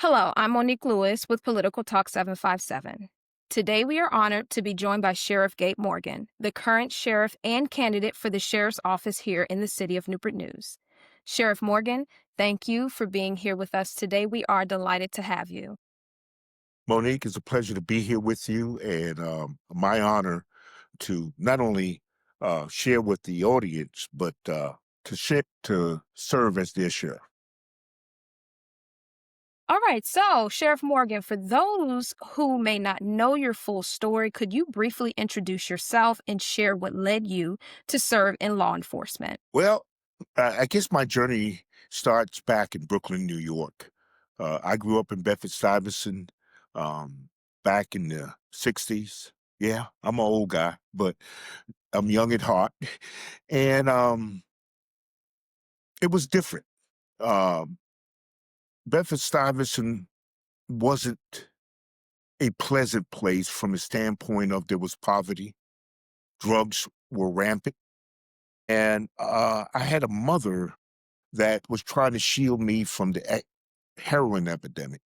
Hello, I'm Monique Lewis with Political Talk 757. Today, we are honored to be joined by Sheriff Gabe Morgan, the current sheriff and candidate for the sheriff's office here in the city of Newport News. Sheriff Morgan, thank you for being here with us today. We are delighted to have you. Monique, it's a pleasure to be here with you, and my honor to not only share with the audience, but to serve as their sheriff. All right, so Sheriff Morgan, for those who may not know your full story, could you briefly introduce yourself and share what led you to serve in law enforcement? Well, I guess my journey starts back in Brooklyn, New York. I grew up in Bedford-Stuyvesant back in the '60s. Yeah, I'm an old guy, but I'm young at heart, and it was different. Um, Bedford-Stuyvesant wasn't a pleasant place from the standpoint of there was poverty, drugs were rampant, and I had a mother that was trying to shield me from the heroin epidemic.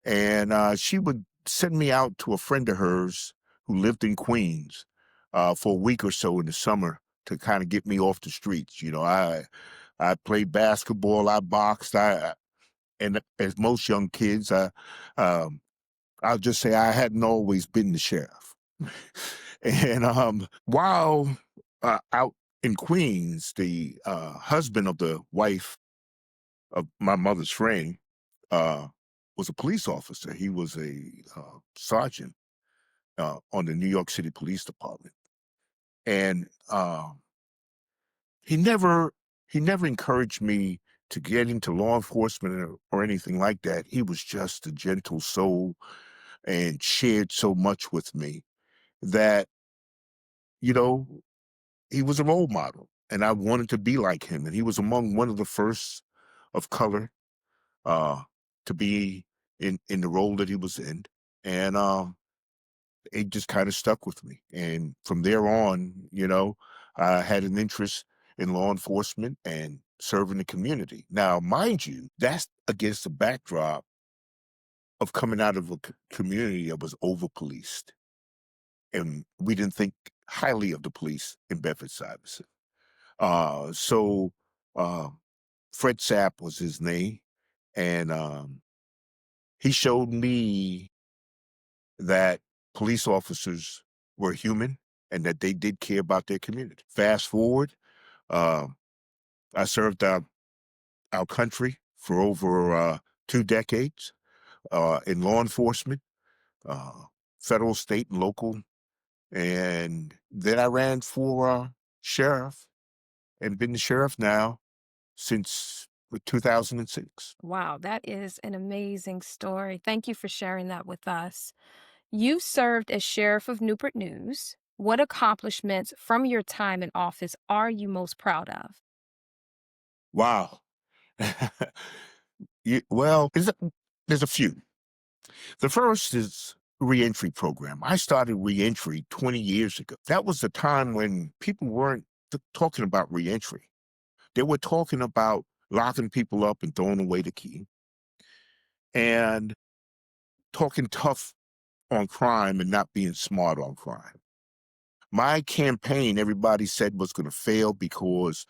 And she would send me out to a friend of hers who lived in Queens for a week or so in the summer to kind of get me off the streets. I played basketball, I boxed, and as most young kids, um, I'll just say I hadn't always been the sheriff. And while out in Queens, the husband of the wife of my mother's friend uh, was a police officer. He was a sergeant on the New York City Police Department, and he never he never encouraged me to get into law enforcement or anything like that. He was just a gentle soul and shared so much with me that you know he was a role model, and I wanted to be like him. And he was among one of the first of color uh, to be in the role that he was in, and it just kind of stuck with me. And from there on, I had an interest in law enforcement and serving the community. Now, mind you, that's against the backdrop of coming out of a community that was over policed, and we didn't think highly of the police in Bedford-Stuyvesant. So uh, Fred Sapp was his name, and he showed me that police officers were human and that they did care about their community. Fast forward, uh, I served our country for over 2 decades in law enforcement, uh, federal, state, and local. And then I ran for sheriff and been the sheriff now since 2006. Wow, that is an amazing story. Thank you for sharing that with us. You served as sheriff of Newport News. What accomplishments from your time in office are you most proud of? Wow. Well, there's a few. The first is reentry program. I started reentry 20 years ago. That was the time when people weren't talking about reentry. They were talking about locking people up and throwing away the key and talking tough on crime and not being smart on crime. My campaign, everybody said was going to fail because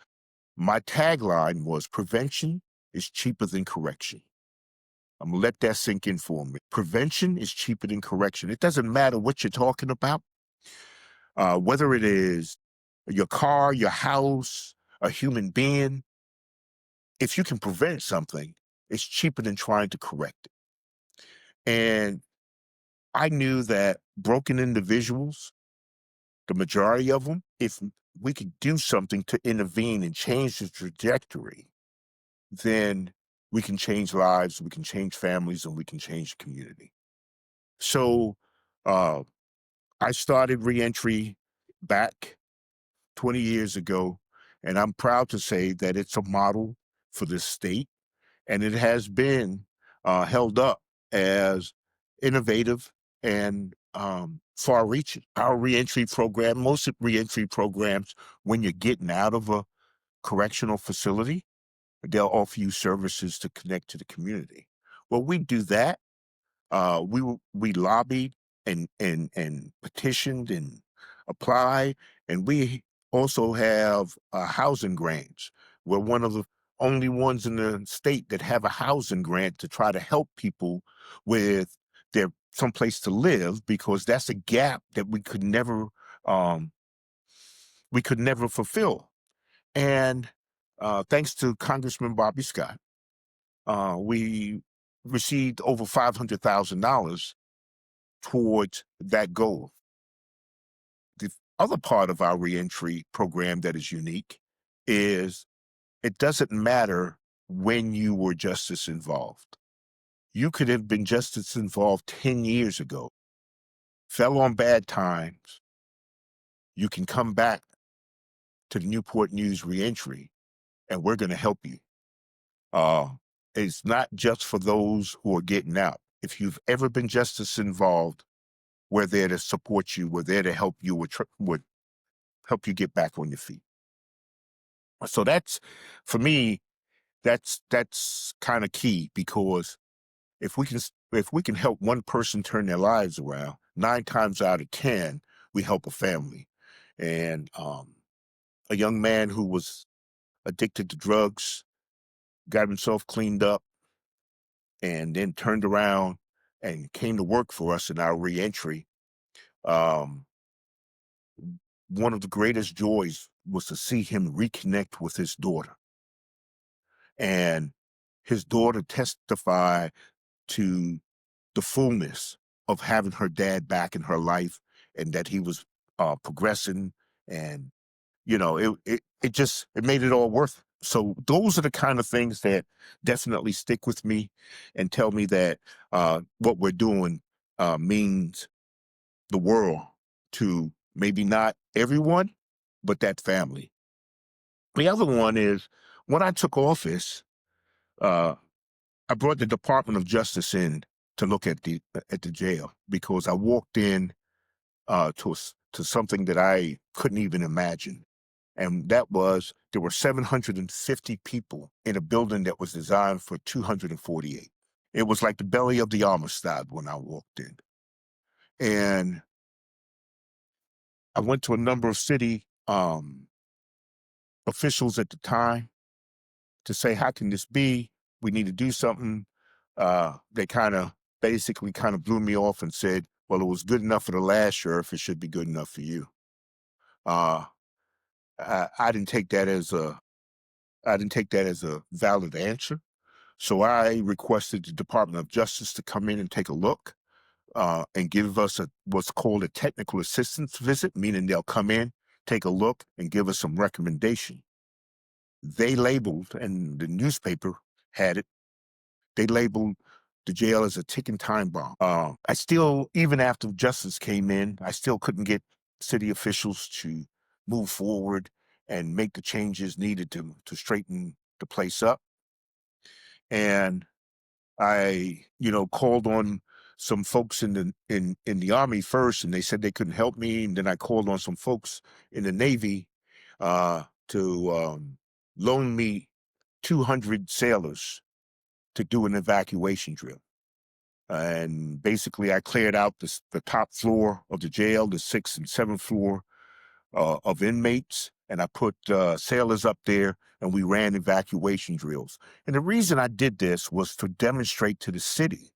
my tagline was prevention is cheaper than correction. I'm gonna let that sink in for me. Prevention is cheaper than correction. It doesn't matter what you're talking about, whether it is your car, your house, a human being. If you can prevent something, it's cheaper than trying to correct it. And I knew that broken individuals, the majority of them, if we could do something to intervene and change the trajectory, then we can change lives, we can change families, and we can change the community. So uh, I started reentry back 20 years ago, and I'm proud to say that it's a model for this state, and it has been held up as innovative and far-reaching. Our reentry program, most reentry programs, when you're getting out of a correctional facility, they'll offer you services to connect to the community. Well, we do that. We lobbied and petitioned and applied, and we also have housing grants. We're one of the only ones in the state that have a housing grant to try to help people with their someplace to live, because that's a gap that um, we could never fulfill. And thanks to Congressman Bobby Scott, we received over $500,000 towards that goal. The other part of our reentry program that is unique is it doesn't matter when you were justice involved. You could have been justice involved 10 years ago, fell on bad times. You can come back to the Newport News reentry, and we're going to help you. Uh, it's not just for those who are getting out. If you've ever been justice involved, we're there to support you. We're there to help you with help you get back on your feet. So that's, for me, that's kind of key, because if we can help one person turn their lives around, 9 times out of 10 we help a family. And a young man who was addicted to drugs got himself cleaned up and then turned around and came to work for us in our reentry. Um, one of the greatest joys was to see him reconnect with his daughter, and his daughter testified to the fullness of having her dad back in her life, and that he was progressing, and it made it all worth it. So those are the kind of things that definitely stick with me and tell me that what we're doing means the world to maybe not everyone, but that family. The other one is, when I took office, uh, I brought the Department of Justice in to look at the jail, because I walked in to something that I couldn't even imagine, and that was there were 750 people in a building that was designed for 248. It was like the belly of the Amistad when I walked in, and I went to a number of city officials at the time to say, how can this be? We need to do something. They basically blew me off and said, well, it was good enough for the last sheriff, it should be good enough for you. Uh, I didn't take that as a valid answer. So I requested the Department of Justice to come in and take a look, and give us what's called a technical assistance visit, meaning they'll come in, take a look, and give us some recommendation. They labeled, and the newspaper had it, they labeled the jail as a ticking time bomb. I still, even after justice came in, I still couldn't get city officials to move forward and make the changes needed to straighten the place up. And I, called on some folks in the Army first, and they said they couldn't help me. And then I called on some folks in the Navy to loan me 200 sailors to do an evacuation drill. And basically, I cleared out the top floor of the jail, the 6th and 7th floor of inmates, and I put sailors up there, and we ran evacuation drills. And the reason I did this was to demonstrate to the city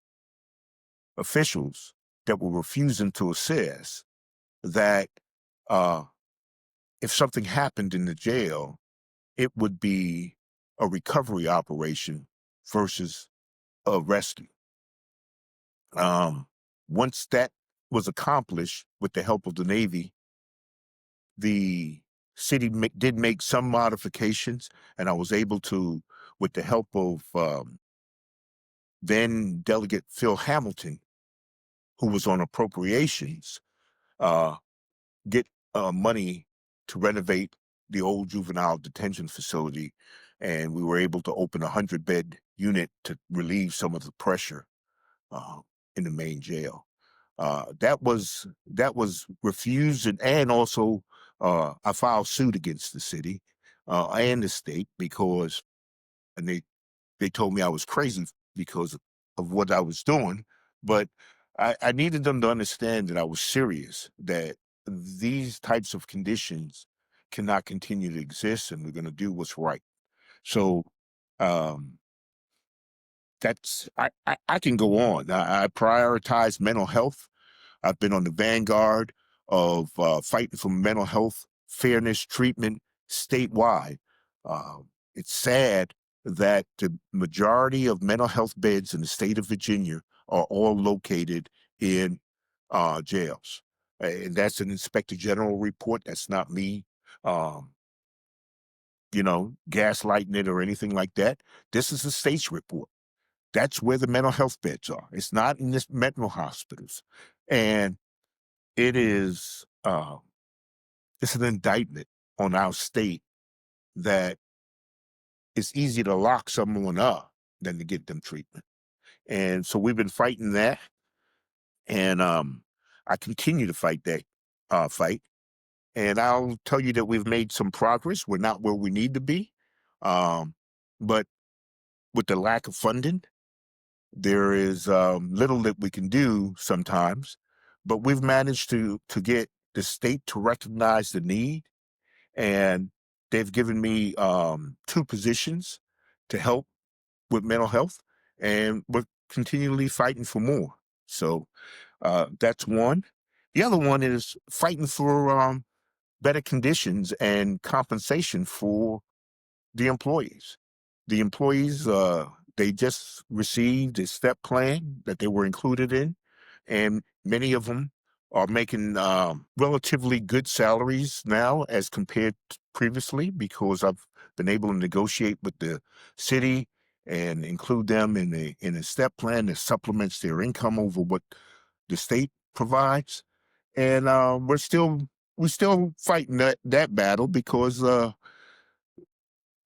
officials that were refusing to assist that uh, if something happened in the jail, it would be a recovery operation versus a rescue. Once that was accomplished with the help of the Navy, the city did make some modifications, and I was able to, with the help of then Delegate Phil Hamilton, who was on appropriations, uh, get money to renovate the old juvenile detention facility, and we were able to open a 100-bed unit to relieve some of the pressure uh, in the main jail. That was refused, and also I filed suit against the city and the state, and they told me I was crazy because of what I was doing, but I needed them to understand that I was serious, that these types of conditions cannot continue to exist, and we're going to do what's right. So um, I can go on. I prioritize mental health. I've been on the vanguard of fighting for mental health fairness treatment statewide. Uh, it's sad that the majority of mental health beds in the state of Virginia are all located in jails. And that's an inspector general report. That's not me, um, gaslighting it or anything like that. This is the state's report. That's where the mental health beds are. It's not in this mental hospitals. And it is it's an indictment on our state that it's easier to lock someone up than to get them treatment. And so we've been fighting that, and I continue to fight that fight. And I'll tell you that we've made some progress. We're not where we need to be, but with the lack of funding, there is little that we can do sometimes. But we've managed to get the state to recognize the need, and they've given me two positions to help with mental health, and we're continually fighting for more. So that's one. The other one is fighting for better conditions and compensation for the employees. The employees, they just received a step plan that they were included in, and many of them are making relatively good salaries now as compared to previously, because I've been able to negotiate with the city and include them in a step plan that supplements their income over what the state provides. And we're still fighting that battle, because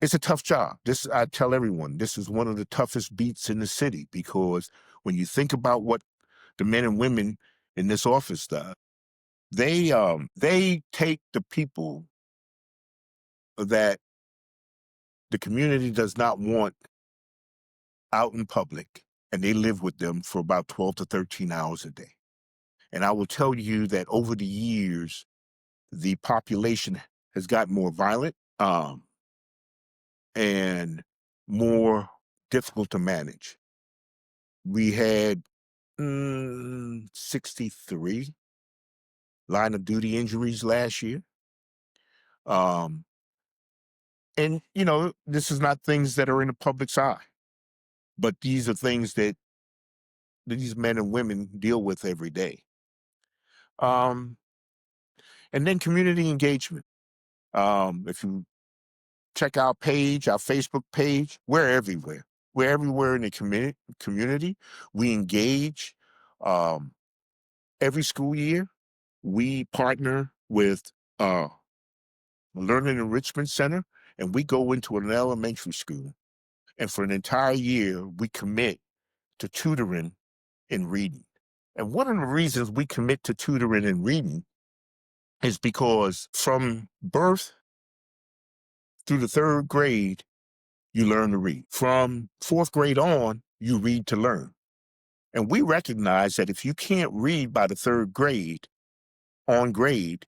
it's a tough job. This, I tell everyone, this is one of the toughest beats in the city, because when you think about what the men and women in this office do, they take the people that the community does not want out in public, and they live with them for about 12 to 13 hours a day. And I will tell you that over the years, the population has gotten more violent, and more difficult to manage. We had 63 line of duty injuries last year. Um, and, this is not things that are in the public's eye, but these are things that these men and women deal with every day. Um, and then community engagement. If you check our page, our Facebook page, we're everywhere. We're everywhere in the community. We engage um, every school year. We partner with Learning Enrichment Center, and we go into an elementary school. And for an entire year, we commit to tutoring and reading. And one of the reasons we commit to tutoring and reading is because from birth through the third grade, you learn to read. From fourth grade on, you read to learn. And we recognize that if you can't read by the third grade, on grade,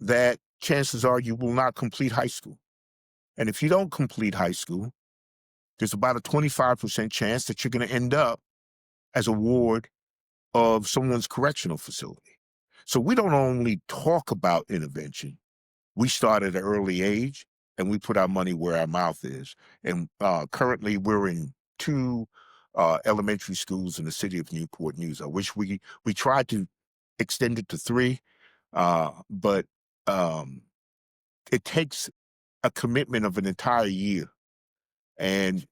that chances are you will not complete high school. And if you don't complete high school, there's about a 25% chance that you're going to end up as a ward of someone's correctional facility. So we don't only talk about intervention, we start at an early age, and we put our money where our mouth is. And currently we're in two elementary schools in the city of Newport News. I wish we tried to extend it to three, but it takes a commitment of an entire year, and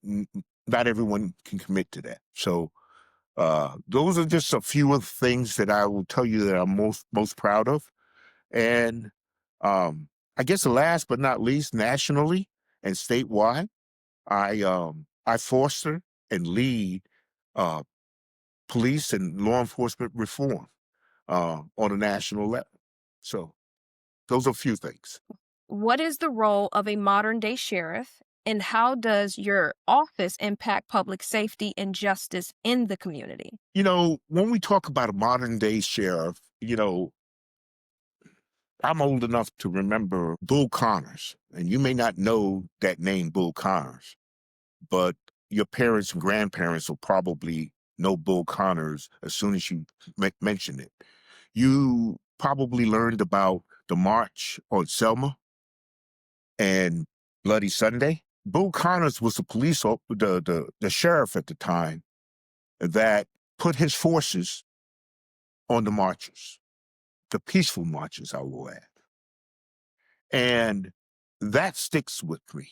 not everyone can commit to that. So those are just a few of the things that I will tell you that I'm most proud of. And I guess last but not least, nationally and statewide, I foster and lead uh, police and law enforcement reform on a national level. So those are a few things. What is the role of a modern day sheriff, And how does your office impact public safety and justice in the community? When we talk about a modern day sheriff, I'm old enough to remember Bull Connors, and you may not know that name, Bull Connors, but your parents and grandparents will probably know Bull Connors as soon as you mention it. You probably learned about the March on Selma and Bloody Sunday. Bull Connors was the sheriff at the time that put his forces on the marches, the peaceful marches, I will add. And that sticks with me.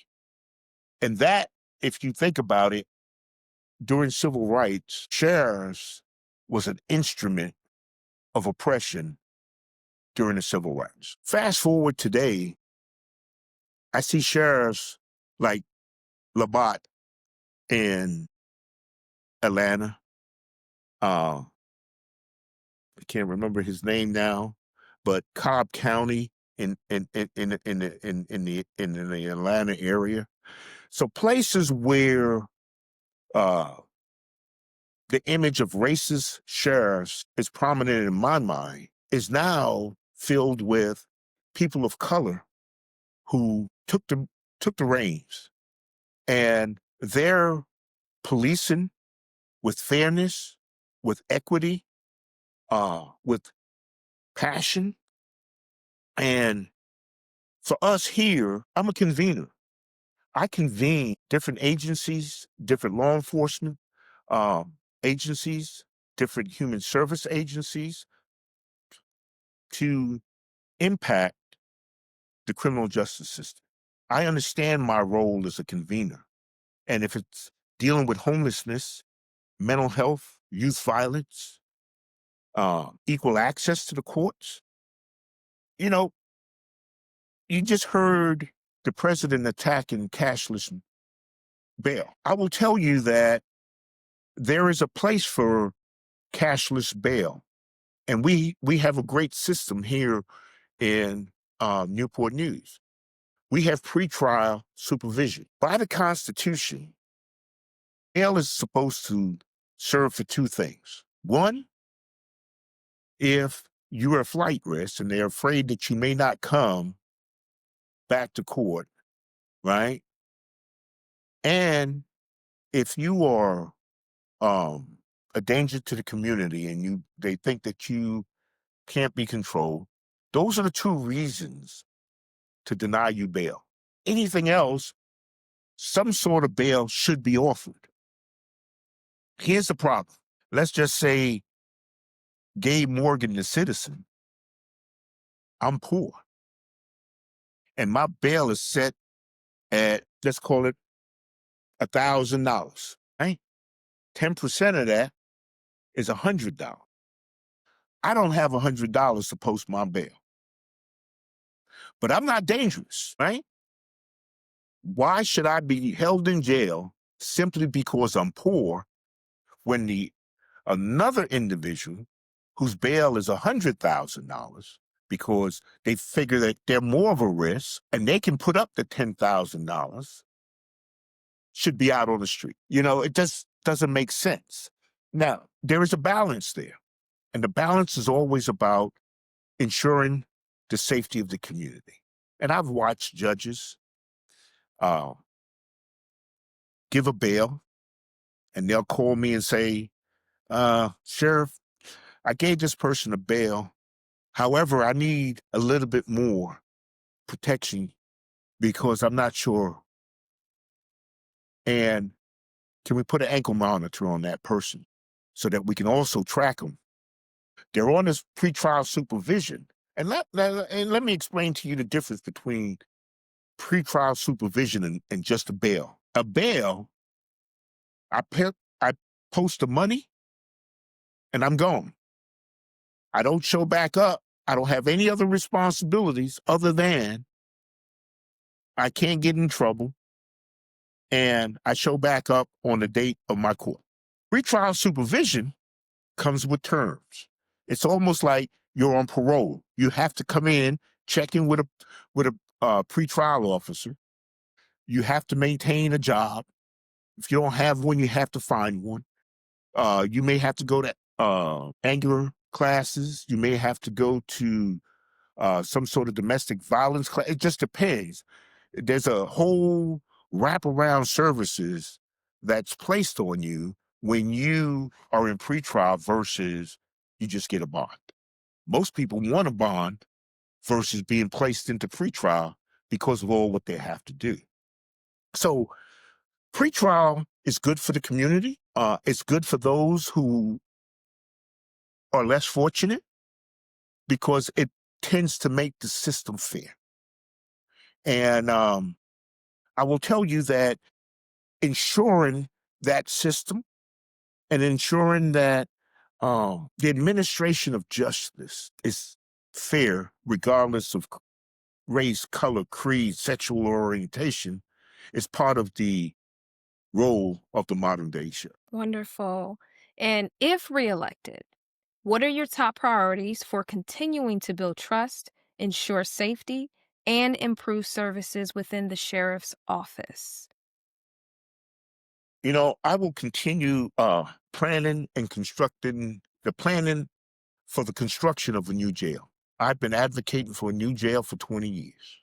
And that, if you think about it, during civil rights, sheriffs was an instrument of oppression during the civil rights. Fast forward today, I see sheriffs like Labatt in Atlanta. I can't remember his name now, but Cobb County in the Atlanta area. So places where the image of racist sheriffs is prominent in my mind is now filled with people of color who took the reins, and they're policing with fairness, with equity, with passion. And for us here, I'm a convener. I convene different agencies, different law enforcement agencies, different human service agencies to impact the criminal justice system. I understand my role as a convener. And if it's dealing with homelessness, mental health, youth violence, equal access to the courts, you know, you just heard the president attacking cashless bail. I will tell you that there is a place for cashless bail. And we have a great system here in Newport News. We have pretrial supervision. By the Constitution, bail is supposed to serve for two things. One, if you're a flight risk and they're afraid that you may not come back to court, right? And if you are a danger to the community and they think that you can't be controlled, those are the two reasons to deny you bail. Anything else, some sort of bail should be offered. Here's the problem. Let's just say Gabe Morgan, the citizen, I'm poor. And my bail is set at, let's call it $1,000, right? 10% of that is $100. I don't have $100 to post my bail. But I'm not dangerous, right? Why should I be held in jail simply because I'm poor when another individual whose bail is $100,000 because they figure that they're more of a risk and they can put up the $10,000 should be out on the street? It just doesn't make sense. Now, there is a balance there, and the balance is always about ensuring the safety of the community. And I've watched judges give a bail, and they'll call me and say, Sheriff, I gave this person a bail. However, I need a little bit more protection because I'm not sure. And can we put an ankle monitor on that person so that we can also track them? They're on this pretrial supervision. And let me explain to you the difference between pretrial supervision and just a bail. A bail, I post the money and I'm gone. I don't show back up. I don't have any other responsibilities other than I can't get in trouble and I show back up on the date of my court. Pretrial supervision comes with terms. It's almost like you're on parole. You have to come in, check in with a pretrial officer. You have to maintain a job. If you don't have one, you have to find one. You may have to go to anger classes. You may have to go to some sort of domestic violence class. It just depends. There's a whole wraparound services that's placed on you when you are in pretrial versus you just get a bond. Most people want a bond versus being placed into pretrial because of all what they have to do. So pretrial is good for the community. It's good for those who are less fortunate because it tends to make the system fair. And I will tell you that ensuring that system and ensuring that the administration of justice is fair, regardless of race, color, creed, sexual orientation, is part of the role of the modern day sheriff. Wonderful. And if reelected, what are your top priorities for continuing to build trust, ensure safety, and improve services within the sheriff's office? I will continue planning and constructing the planning for the construction of a new jail. I've been advocating for a new jail for 20 years.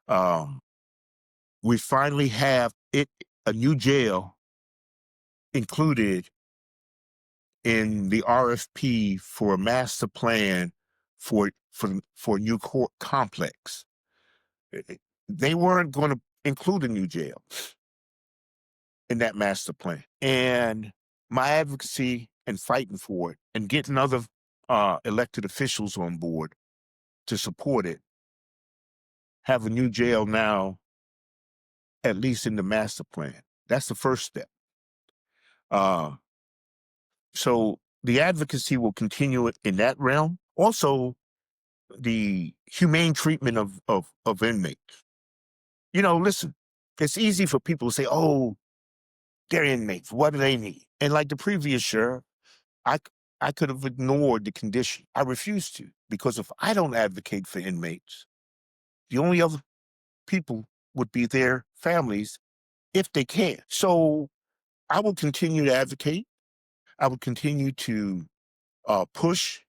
Um, we finally have a new jail included in the RFP for a master plan for a new court complex. They weren't going to include a new jail in that master plan. And my advocacy and fighting for it and getting other elected officials on board to support it have a new jail now, at least in the master plan. That's the first step. So the advocacy will continue it in that realm. Also, the humane treatment of inmates. Listen, it's easy for people to say, "Oh, they're inmates. What do they need?" And like the previous sheriff, I I could have ignored the condition. I refused to, because if I don't advocate for inmates, the only other people would be their families if they can. So I will continue to advocate. I will continue to push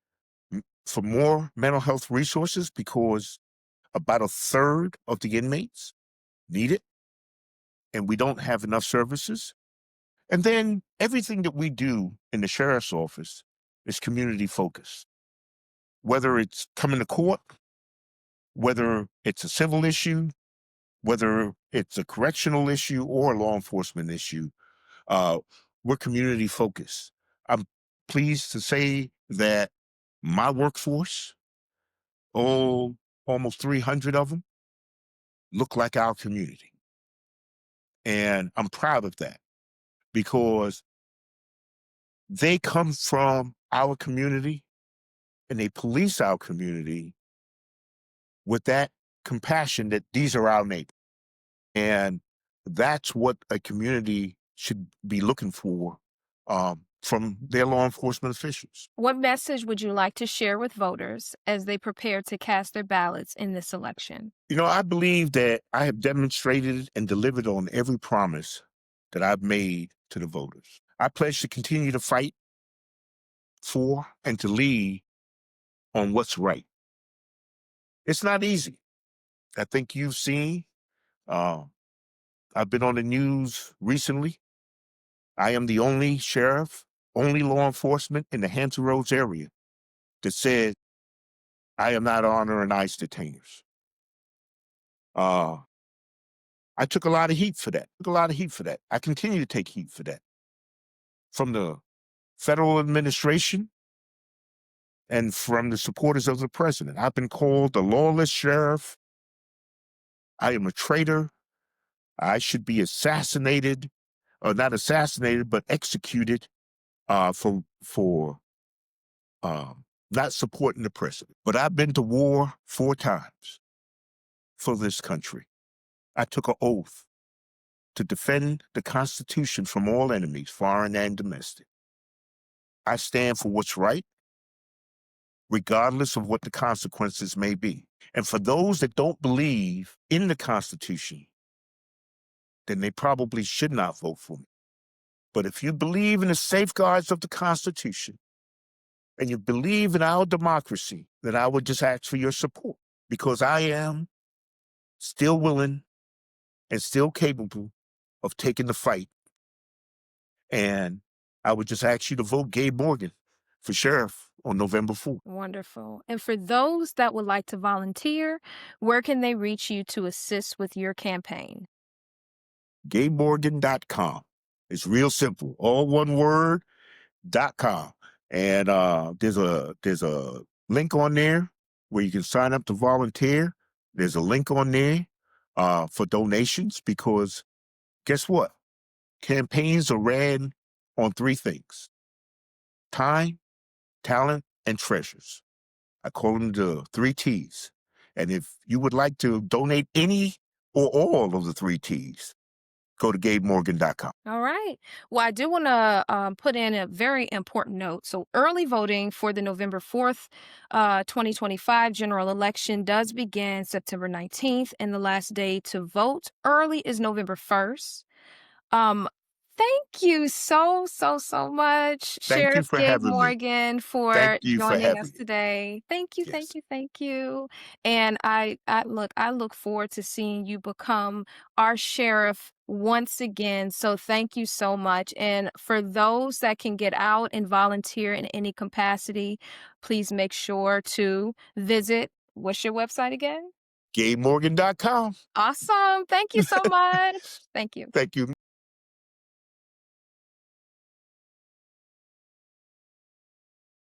for more mental health resources because about a third of the inmates need it, and we don't have enough services. And then everything that we do in the sheriff's office is community focused, whether it's coming to court, whether it's a civil issue, whether it's a correctional issue or a law enforcement issue. Uh, we're community focused. I'm pleased to say that my workforce, oh, almost 300 of them, look like our community. And I'm proud of that because they come from our community and they police our community with that compassion that these are our neighbors. And that's what a community should be looking for from their law enforcement officials. What message would you like to share with voters as they prepare to cast their ballots in this election? I believe that I have demonstrated and delivered on every promise that I've made to the voters. I pledge to continue to fight for and to lead on what's right. It's not easy. I think you've seen, uh, I've been on the news recently. I am the only sheriff, only law enforcement in the Hampton Roads area that said I am not honoring ICE detainers. Uh, I took a lot of heat for that. I continue to take heat for that from the federal administration and from the supporters of the president. I've been called the lawless sheriff. I am a traitor. I should be assassinated, or not assassinated, but executed for not supporting the president. But I've been to war 4 times for this country. I took an oath to defend the Constitution from all enemies, foreign and domestic. I stand for what's right, regardless of what the consequences may be. And for those that don't believe in the Constitution, then they probably should not vote for me. But if you believe in the safeguards of the Constitution and you believe in our democracy, then I would just ask for your support because I am still willing and still capable of taking the fight. And I would just ask you to vote Gabe Morgan for sheriff on November 4th. Wonderful. And for those that would like to volunteer, where can they reach you to assist with your campaign? GabeMorgan.com. It's real simple. All one word, .com. And there's a link on there where you can sign up to volunteer. There's a link on there for donations because guess what? Campaigns are ran on three things: time, talent, and treasures. I call them the three T's. And if you would like to donate any or all of the three T's, go to GabeMorgan.com. All right. Well, I do want to put in a very important note. So, early voting for the November 4th, 2025 general election does begin September 19th, and the last day to vote early is November 1st. Um, Thank you so much, Thank you Sheriff for Gabe having me. Morgan, Thank for you for joining us having me. today. Thank you, thank Yes. you, thank you. And I look forward to seeing you become our sheriff once again. So thank you so much. And for those that can get out and volunteer in any capacity, please make sure to visit. What's your website again? GabeMorgan.com. Awesome. Thank you so much. Thank you. Thank you.